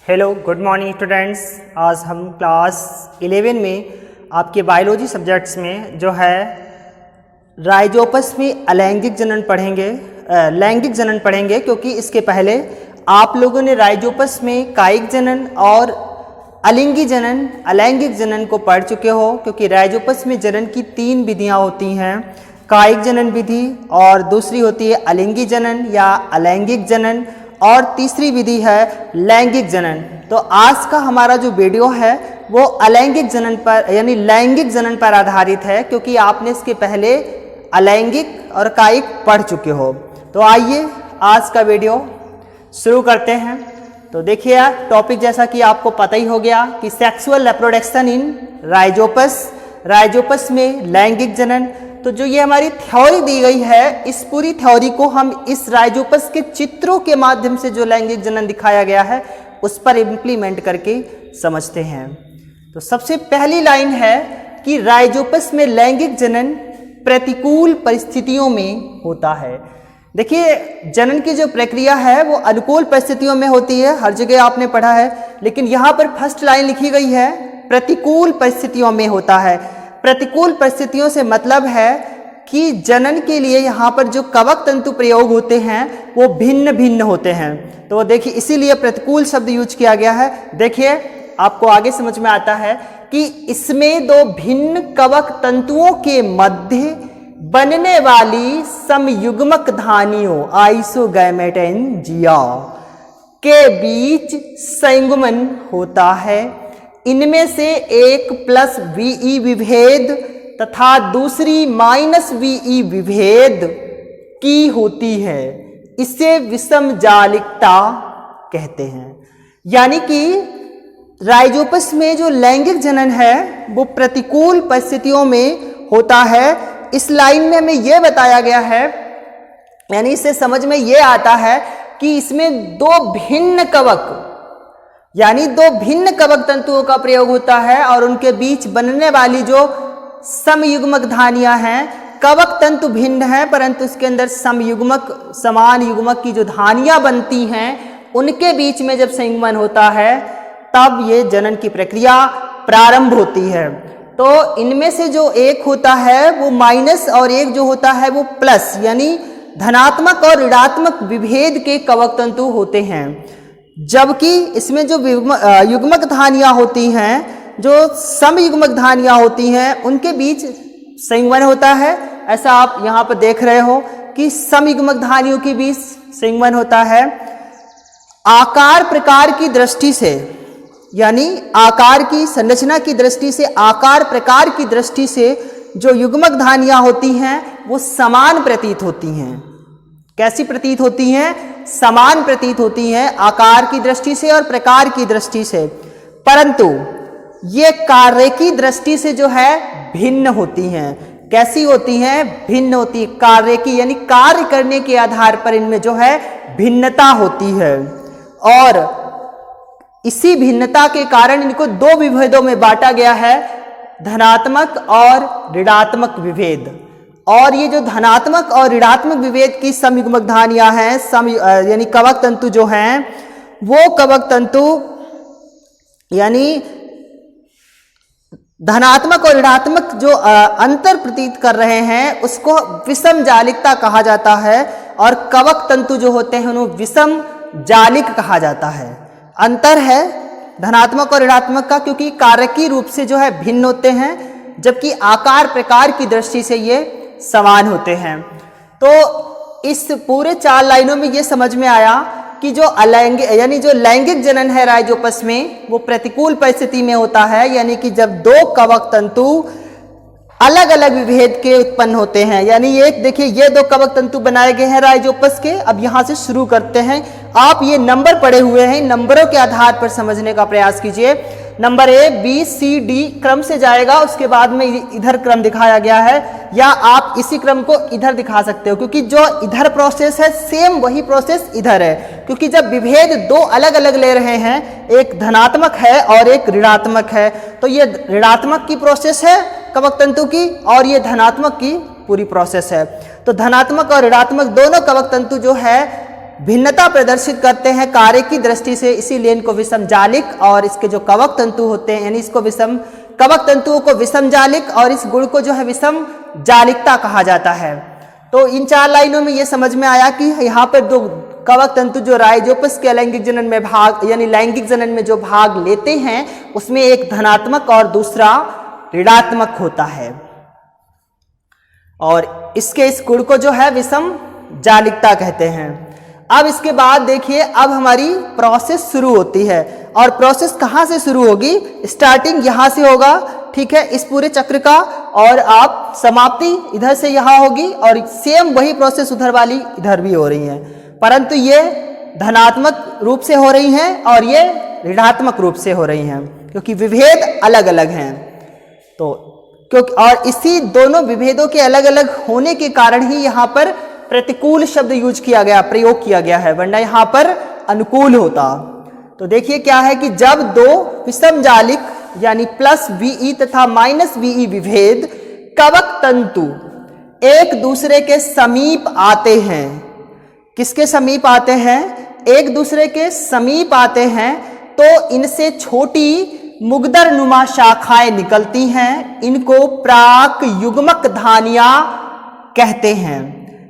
Hello good morning students. आज हम class 11 में आपके बायोलॉजी सब्जेक्ट्स में जो है राइजोपस में अलैंगिक जनन पढ़ेंगे, लैंगिक जनन पढ़ेंगे, क्योंकि इसके पहले आप लोगों ने राइजोपस में कायिक जनन और अलिंगी जनन, अलैंगिक जनन को पढ़ चुके हो। क्योंकि राइजोपस में जनन की 3 विधियाँ होती हैं, कायिक जनन विधि, और दूसरी होती है अलिंगी जनन या अलैंगिक जनन, और तीसरी विधि है लैंगिक जनन। तो आज का हमारा जो वीडियो है वो अलैंगिक जनन पर यानी लैंगिक जनन पर आधारित है, क्योंकि आपने इसके पहले अलैंगिक और कायिक पढ़ चुके हो। तो आइए आज का वीडियो शुरू करते हैं। तो देखिए टॉपिक जैसा कि आपको पता ही हो गया कि सेक्सुअल रिप्रोडक्शन इन राइजोपस में लैंगिक जनन। तो जो ये हमारी थ्योरी दी गई है, इस पूरी थ्योरी को हम इस राइजोपस के चित्रों के माध्यम से जो लैंगिक जनन दिखाया गया है उस पर इम्प्लीमेंट करके समझते हैं। तो सबसे पहली लाइन है कि राइजोपस में लैंगिक जनन प्रतिकूल परिस्थितियों में होता है। देखिए जनन की जो प्रक्रिया है वो अनुकूल परिस्थितियों में होती है, हर जगह आपने पढ़ा है, लेकिन यहाँ पर फर्स्ट लाइन लिखी गई है प्रतिकूल परिस्थितियों में होता है। प्रतिकूल परिस्थितियों से मतलब है कि जनन के लिए यहाँ पर जो कवक तंतु प्रयोग होते हैं वो भिन्न भिन्न होते हैं। तो देखिए इसीलिए प्रतिकूल शब्द यूज किया गया है। देखिए आपको आगे समझ में आता है कि इसमें 2 भिन्न कवक तंतुओं के मध्य बनने वाली समयुग्मक धानियों आइसोगैमेटेंजिया के बीच संयुग्मन होता है। इनमें से एक +VE विभेद तथा दूसरी -VE विभेद की होती है। इसे विषम जालिकता कहते हैं। यानी कि राइजोपस में जो लैंगिक जनन है वो प्रतिकूल परिस्थितियों में होता है। इस लाइन में हमें यह बताया गया है, यानी इससे समझ में यह आता है कि इसमें 2 भिन्न कवक यानी 2 भिन्न कवक तंतुओं का प्रयोग होता है और उनके बीच बनने वाली जो समयुग्मक धानियां हैं, कवक तंतु भिन्न है परंतु उसके अंदर समयुग्मक समान युग्मक की जो धानियां बनती हैं उनके बीच में जब संयुग्मन होता है तब ये जनन की प्रक्रिया प्रारंभ होती है। तो इनमें से जो एक होता है वो माइनस और एक जो होता है वो प्लस, यानी धनात्मक और ऋणात्मक विभेद के कवक तंतु होते हैं। जबकि इसमें जो युग्मक धानियां होती हैं, जो समयुग्मक धानियां होती हैं, उनके बीच संयुग्मन होता है। ऐसा आप यहाँ पर देख रहे हो कि समयुग्मक धानियों के बीच संयुग्मन होता है। आकार प्रकार की दृष्टि से, यानी आकार की संरचना की दृष्टि से, आकार प्रकार की दृष्टि से जो युग्मक धानियां होती हैं वो समान प्रतीत होती हैं। कैसी प्रतीत होती हैं? समान प्रतीत होती हैं आकार की दृष्टि से और प्रकार की दृष्टि से, परंतु ये कार्य की दृष्टि से जो है भिन्न होती हैं। कैसी होती हैं? भिन्न होती। कार्य की यानी कार्य करने के आधार पर इनमें जो है भिन्नता होती है, और इसी भिन्नता के कारण इनको 2 विभेदों में बांटा गया है, धनात्मक और ऋणात्मक विभेद। और ये जो धनात्मक और ऋणात्मक विभेद की समयुग्मक धानियां हैं, यानी कवक तंतु जो हैं, वो कवक तंतु यानी धनात्मक और ऋणात्मक जो अंतर प्रतीत कर रहे हैं उसको विषम जालिकता कहा जाता है, और कवक तंतु जो होते हैं उन्हें विषम जालिक कहा जाता है। अंतर है धनात्मक और ऋणात्मक का, क्योंकि कारकी रूप से जो है भिन्न होते हैं, जबकि आकार प्रकार की दृष्टि से ये समान होते हैं। तो इस पूरे 4 लाइनों में ये समझ में आया कि जो अलैंगिक यानी जो लैंगिक जनन है राइजोपस में वो प्रतिकूल परिस्थिति में होता है, यानी कि जब 2 कवक तंतु अलग अलग विभेद के उत्पन्न होते हैं। यानी एक देखिए ये 2 कवक तंतु बनाए गए हैं राइजोपस के। अब यहाँ से शुरू करते हैं। आप ये नंबर पढ़े हुए हैं, नंबरों के आधार पर समझने का प्रयास कीजिए। Number A B C D क्रम से जाएगा, उसके बाद में इधर क्रम दिखाया गया है, या आप इसी क्रम को इधर दिखा सकते हो, क्योंकि जो इधर प्रोसेस है सेम वही प्रोसेस इधर है। क्योंकि जब विभेद 2 अलग अलग ले रहे हैं, एक धनात्मक है और एक ऋणात्मक है, तो ये ऋणात्मक की प्रोसेस है कवक तंतु की और ये धनात्मक की पूरी प्रोसेस है। तो धनात्मक और ऋणात्मक दोनों कवक तंतु जो है भिन्नता प्रदर्शित करते हैं कार्य की दृष्टि से, इसीलिए इनको विषमजालिक और इसके जो कवक तंतु होते हैं यानी इसको कवक तंतुओं को विषमजालिक और इस गुण को जो है विषम जालिकता कहा जाता है। तो इन 4 लाइनों में ये समझ में आया कि यहाँ पर 2 कवक तंतु जो राइजोपस के अलैंगिक जनन में भाग यानी लैंगिक जनन में जो भाग लेते हैं उसमें एक धनात्मक और दूसरा ऋणात्मक होता है, और इसके इस गुण को जो है विषम जालिकता कहते हैं। अब इसके बाद देखिए, अब हमारी प्रोसेस शुरू होती है, और प्रोसेस कहाँ से शुरू होगी? स्टार्टिंग यहाँ से होगा, ठीक है, इस पूरे चक्र का, और आप समाप्ति इधर से यहाँ होगी, और सेम वही प्रोसेस उधर वाली इधर भी हो रही है, परंतु ये धनात्मक रूप से हो रही हैं और ये ऋणात्मक रूप से हो रही हैं, क्योंकि विभेद अलग अलग हैं। तो क्योंकि और इसी दोनों विभेदों के अलग अलग होने के कारण ही यहाँ पर प्रतिकूल शब्द यूज किया गया, प्रयोग किया गया है, वरना यहाँ पर अनुकूल होता। तो देखिए क्या है कि जब 2 विषमजालिक यानी प्लस VE तथा माइनस VE विभेद कवक तंतु एक दूसरे के समीप आते हैं, किसके समीप आते हैं? एक दूसरे के समीप आते हैं, तो इनसे छोटी मुग्दर नुमा शाखाएं निकलती हैं, इनको प्राक युग्मक धानियां कहते हैं।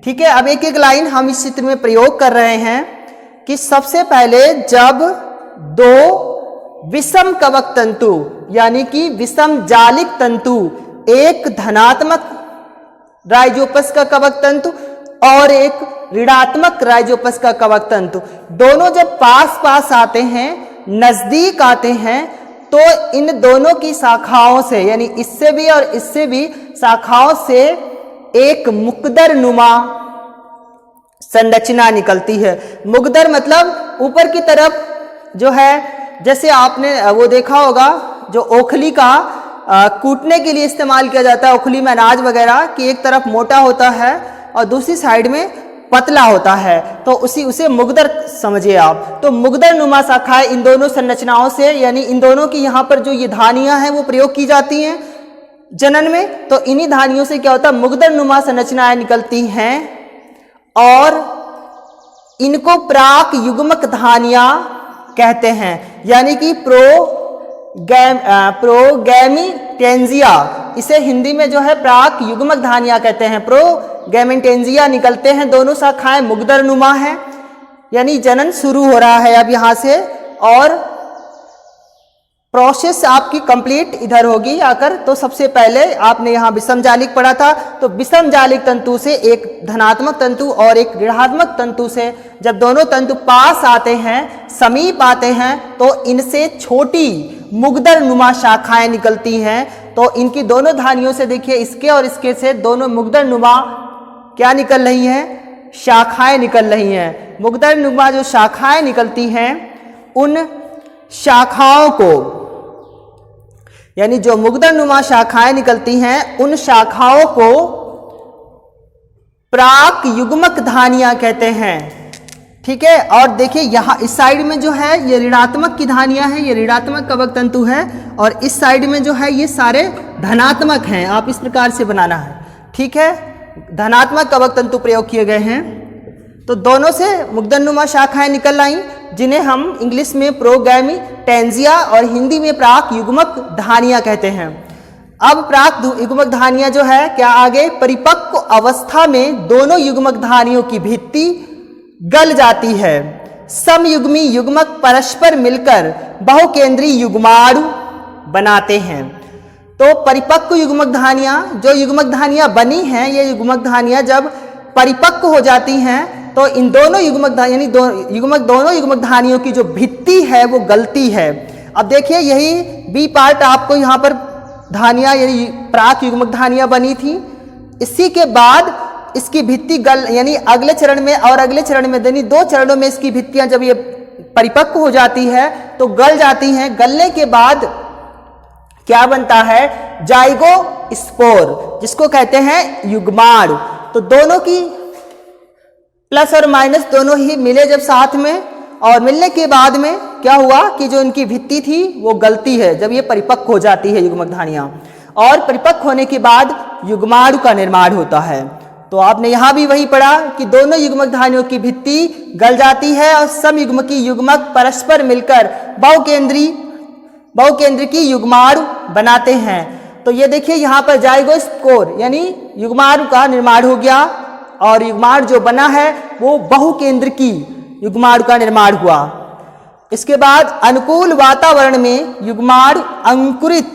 ठीक है, अब एक एक लाइन हम इस चित्र में प्रयोग कर रहे हैं कि सबसे पहले जब 2 विषम कवक तंतु यानी कि विषम जालिक तंतु, एक धनात्मक राइजोपस का कवक तंतु और एक ऋणात्मक राइजोपस का कवक तंतु, दोनों जब पास पास आते हैं, नजदीक आते हैं, तो इन दोनों की शाखाओं से यानी इससे भी और इससे भी शाखाओं से एक मुकदर नुमा संरचना निकलती है। मुकदर मतलब ऊपर की तरफ जो है, जैसे आपने वो देखा होगा जो ओखली का कूटने के लिए इस्तेमाल किया जाता है, ओखली में अनाज वगैरह, कि एक तरफ मोटा होता है और दूसरी साइड में पतला होता है, तो उसे मुकदर समझिए आप। तो मुकदर नुमा शाखाएं इन दोनों संरचनाओं से यानी इन दोनों की यहाँ पर जो ये धानियां हैं वो प्रयोग की जाती हैं जनन में, तो इन्हीं धानियों से क्या होता है, मुकदर नुमा संरचनाएं निकलती हैं और इनको प्राक युग्मक धानियां कहते हैं, यानी कि प्रोगैमिटेंजिया, इसे हिंदी में जो है प्राक युग्मक धानियां कहते हैं। प्रोगैमिटेंजिया निकलते हैं, दोनों शाखाएं मुकदर नुमा है, यानी जनन शुरू हो रहा है अब यहां से, और प्रोसेस आपकी कंप्लीट इधर होगी आकर। तो सबसे पहले आपने यहाँ विषमजालिक पढ़ा था, तो विषमजालिक तंतु से एक धनात्मक तंतु और एक ऋणात्मक तंतु से जब दोनों तंतु पास आते हैं, समीप आते हैं, तो इनसे छोटी मुकदर नुमा शाखाएं निकलती हैं। तो इनकी दोनों धानियों से देखिए, इसके और इसके से दोनों मुकदर नुमा क्या निकल रही हैं, शाखाएं निकल रही हैं। मुकदर नुमा जो शाखाएं निकलती हैं, उन शाखाओं को यानी जो मुकदर नुमा शाखाएं निकलती हैं, उन शाखाओं को प्राक युग्मक धानियां कहते हैं। ठीक है, और देखिए यहाँ इस साइड में जो है ये ऋणात्मक की धानियां हैं, ये ऋणात्मक कवक तंतु है, और इस साइड में जो है ये सारे धनात्मक हैं। आप इस प्रकार से बनाना है, ठीक है, धनात्मक कवक तंतु प्रयोग किए गए हैं। तो दोनों से मुकदर नुमा शाखाएं निकल आई, जिन्हें हम इंग्लिश में प्रोगैमिटेंजिया और हिंदी में प्राक युग्मक धानियां कहते हैं। अब प्राक युग्मक धानियां जो है क्या आगे परिपक्व अवस्था में दोनों युग्मक धानियों की भित्ति गल जाती है। समयुग्मी युग्मक परस्पर मिलकर बहुकेंद्रीय युग्माणु बनाते हैं। तो परिपक्व युग्मक धानियां, जो युग्मक धानियां बनी हैं, ये युग्मक धानियां जब परिपक्व हो जाती हैं, तो इन दोनों युग्मक दोनों युग्मक धानियों की जो भित्ति है वो गलती है। अब देखिए यही बी पार्ट आपको यहाँ पर धानियां यानी प्राक युग्मक धानियां बनी थी, इसी के बाद इसकी भित्ति यानी अगले चरण में और अगले चरण में, यानी 2 चरणों में इसकी भित्तियां जब ये परिपक्व हो जाती है तो गल जाती हैं। गलने के बाद क्या बनता है, जाइगो स्पोर, जिसको कहते हैं युग्माणु। तो दोनों की प्लस और माइनस दोनों ही मिले जब साथ में, और मिलने के बाद में क्या हुआ कि जो इनकी भित्ति थी वो गलती है जब ये परिपक्व हो जाती है युग्मक धानियां, और परिपक्व होने के बाद युग्माणु का निर्माण होता है। तो आपने यहाँ भी वही पढ़ा कि दोनों युग्मक धानियों की भित्ति गल जाती है और समयुग्मकी युग्मक परस्पर मिलकर बहुकेंद्रकी युग्माणु बनाते हैं। तो ये देखिए यहाँ पर जाइगोस्पोर यानी युग्माणु का निर्माण हो गया और युग्माणु जो बना है वो बहुकेंद्रकी युग्माणु का निर्माण हुआ। इसके बाद अनुकूल वातावरण में युग्माणु अंकुरित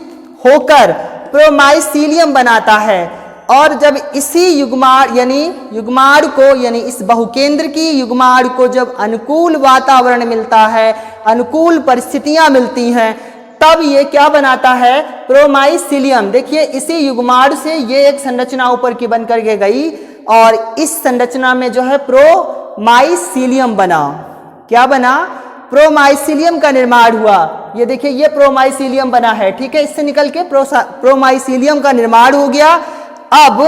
होकर प्रोमाइसीलियम बनाता है और जब इसी युग्माणु को यानी इस बहुकेंद्रकी युग्माणु को जब अनुकूल वातावरण मिलता है, अनुकूल परिस्थितियां मिलती हैं, तब ये क्या बनाता है, प्रोमाइसीलियम। देखिए इसी युग्माणु से ये एक संरचना ऊपर की बन करके गई और इस संरचना में जो है प्रोमाइसीलियम बना। क्या बना, प्रोमाइसीलियम का निर्माण हुआ। ये देखिए ये प्रोमाइसीलियम बना है, ठीक है, इससे निकल के प्रोमाइसीलियम का निर्माण हो गया। अब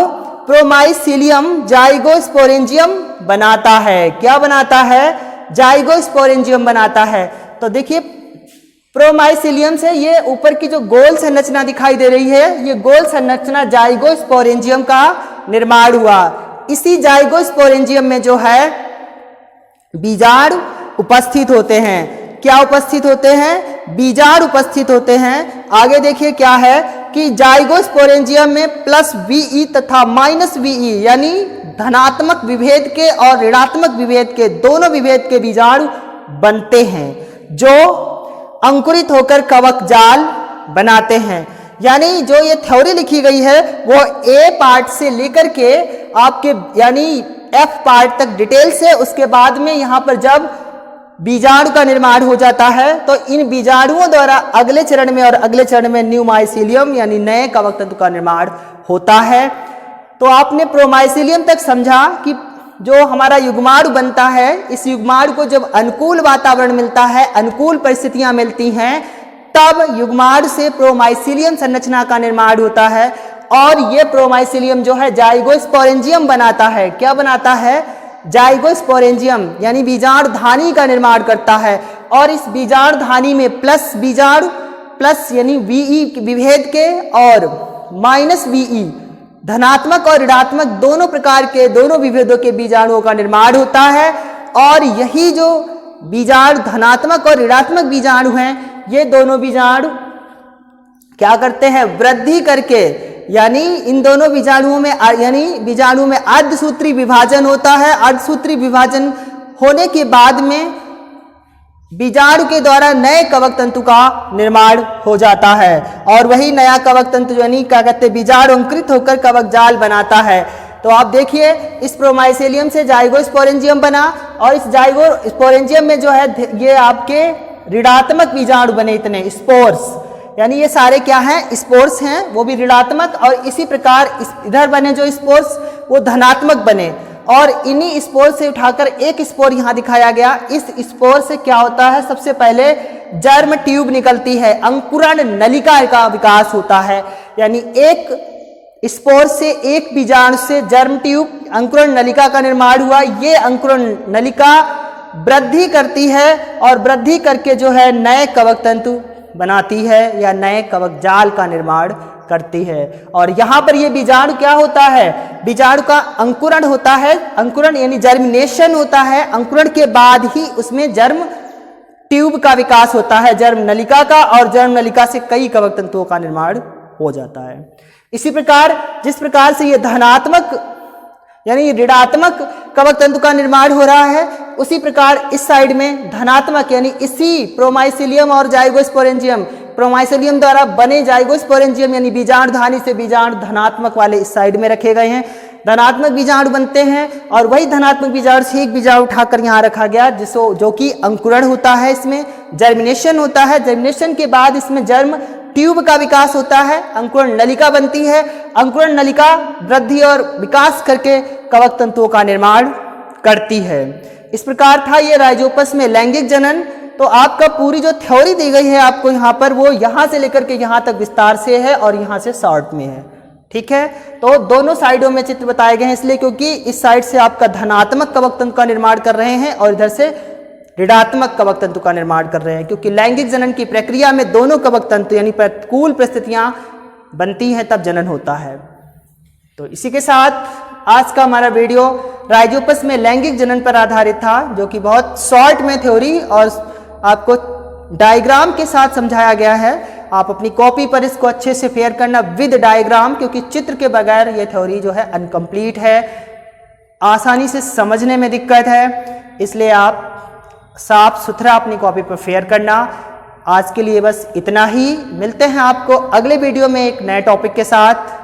प्रोमाइसीलियम जाइगोस्पोरेंजियम बनाता है। क्या बनाता है, जाइगोस्पोरेंजियम बनाता है। तो देखिए प्रोमाइसीलियम से ये ऊपर की जो गोल संरचना दिखाई दे रही है, ये गोल संरचना जाइगोस्पोरेंजियम का निर्माण हुआ। इसी जाइगोस्पोरेंजियम में जो है बीजाणु उपस्थित होते हैं। क्या उपस्थित होते हैं, बीजाणु उपस्थित होते हैं। आगे देखिए क्या है कि जाइगोस्पोरेंजियम में +VE तथा -VE यानी धनात्मक विभेद के और ऋणात्मक विभेद के दोनों विभेद के बीजाणु बनते हैं जो अंकुरित होकर कवक जाल बनाते हैं। यानी जो ये थ्योरी लिखी गई है वो A पार्ट से लेकर के आपके यानी F पार्ट तक डिटेल से, उसके बाद में यहाँ पर जब बीजाणु का निर्माण हो जाता है तो इन बीजाणुओं द्वारा अगले चरण में और अगले चरण में न्यू माइसीलियम यानी नए कवक तंतु का निर्माण होता है। तो आपने प्रोमाइसीलियम तक समझा कि जो हमारा युग्माणु बनता है, इस युग्माणु को जब अनुकूल वातावरण मिलता है, अनुकूल परिस्थितियां मिलती हैं, तब युग्माणु से प्रोमाइसीलियम संरचना का निर्माण होता है और ये प्रोमाइसीलियम जो है जाइगोस्पोरेंजियम बनाता है। क्या बनाता है, जाइगोस्पोरेंजियम यानी बीजाणु धानी का निर्माण करता है और इस बीजाणु धानी में प्लस बीजाणु प्लस यानी VE विभेद के और -VE धनात्मक और ऋणात्मक दोनों प्रकार के दोनों विभेदों के बीजाणुओं का निर्माण होता है। और यही जो बीजाणु धनात्मक और ऋणात्मक बीजाणु हैं, ये दोनों बीजाणु क्या करते हैं, वृद्धि करके यानी इन दोनों बीजाणुओं में बीजाणु में अर्धसूत्री विभाजन होता है। अर्धसूत्री विभाजन होने के बाद में बीजाणु के द्वारा नए कवक तंतु का निर्माण हो जाता है और वही नया कवक तंतु यानी क्या कहते हैं, बीजाणु अंकुरित होकर कवक जाल बनाता है। तो आप देखिए इस प्रोमाइसीलियम से जाइगोस्पोरेंजियम बना और इस जाइगोस्पोरेंजियम में जो है ये आपके ऋणात्मक बीजाणु बने, इतने स्पोर्स यानी ये सारे क्या हैं, स्पोर्स हैं, वो भी ऋणात्मक। और इसी प्रकार इधर बने जो स्पोर्स वो धनात्मक बने और इन्हीं स्पोर से उठाकर एक स्पोर यहाँ दिखाया गया। इस स्पोर से क्या होता है, सबसे पहले जर्म ट्यूब निकलती है, अंकुरण नलिका का विकास होता है। यानी एक स्पोर से, एक बीजाणु से जर्म ट्यूब अंकुरण नलिका का निर्माण हुआ। ये अंकुरण नलिका वृद्धि करती है और वृद्धि करके जो है नए कवक तंतु बनाती है या नए कवक जाल का निर्माण करती है। और यहाँ पर ये बीजाणु क्या होता है, बीजाणु का अंकुरण होता है, अंकुरण यानी जर्मिनेशन होता है। अंकुरण के बाद ही उसमें जर्म ट्यूब का विकास होता है, जर्म नलिका का, और जर्म नलिका से कई कवक तंतुओं का निर्माण हो जाता है। इसी प्रकार जिस प्रकार से ये धनात्मक यानी ऋणात्मक कवक तंतु का निर्माण हो रहा है, उसी प्रकार इस साइड में धनात्मक यानी इसी प्रोमाइसीलियम और जाइगोस्पोरेंजियम, प्रोमाइसीलियम द्वारा बने जाइगोस्पोरेंजियम यानी बीजाणु धानी से बीजाणु धनात्मक वाले इस साइड में रखे गए हैं। धनात्मक बीजाणु बनते हैं और वही धनात्मक बीजाणु से एक बीजाणु उठाकर यहाँ रखा गया जो कि अंकुरण होता है, इसमें जर्मिनेशन होता है। जर्मिनेशन के बाद इसमें जर्म ट्यूब का विकास होता है, अंकुरण नलिका बनती है। अंकुरण नलिका वृद्धि और विकास करके कवक तंतुओं का निर्माण करती है। इस प्रकार था ये राइजोपस में लैंगिक जनन। तो आपका पूरी जो थ्योरी दी गई है आपको यहाँ पर, वो यहाँ से लेकर के यहाँ तक विस्तार से है और यहाँ से शॉर्ट में है, ठीक है। तो दोनों साइडों में चित्र बताए गए हैं, इसलिए क्योंकि इस साइड से आपका धनात्मक कवक तंतु का निर्माण कर रहे हैं और इधर से ऋणात्मक कवक तंतु का निर्माण कर रहे हैं, क्योंकि लैंगिक जनन की प्रक्रिया में दोनों कवक तंतु यानी प्रतिकूल परिस्थितियां बनती हैं तब जनन होता है। तो इसी के साथ आज का हमारा वीडियो राइजोपस में लैंगिक जनन पर आधारित था, जो कि बहुत शॉर्ट में थ्योरी और आपको डायग्राम के साथ समझाया गया है। आप अपनी कॉपी पर इसको अच्छे से फेयर करना विद डायग्राम, क्योंकि चित्र के बगैर ये थ्योरी जो है अनकम्प्लीट है, आसानी से समझने में दिक्कत है, इसलिए आप साफ सुथरा अपनी कॉपी पर फेयर करना। आज के लिए बस इतना ही, मिलते हैं आपको अगले वीडियो में एक नए टॉपिक के साथ।